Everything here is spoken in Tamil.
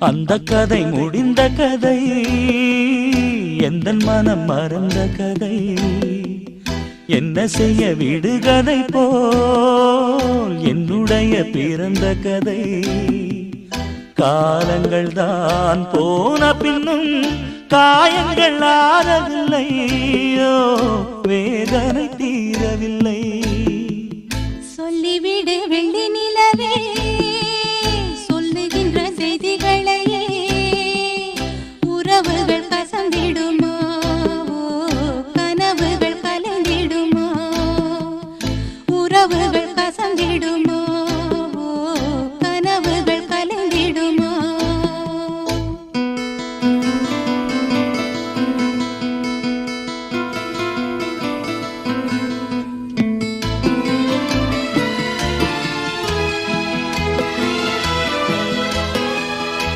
அந்த கதை முடிந்த கதை, எந்த மனம் மறந்த கதை. என்ன செய்ய விடுகதை போல் என்னுடைய பிறந்த கதை. காலங்கள் தான் போன பின்னும் காயங்கள் ஆறவில்லை, வேதனை தீரவில்லை. சொல்லிவிடு வெள்ளி நிலவே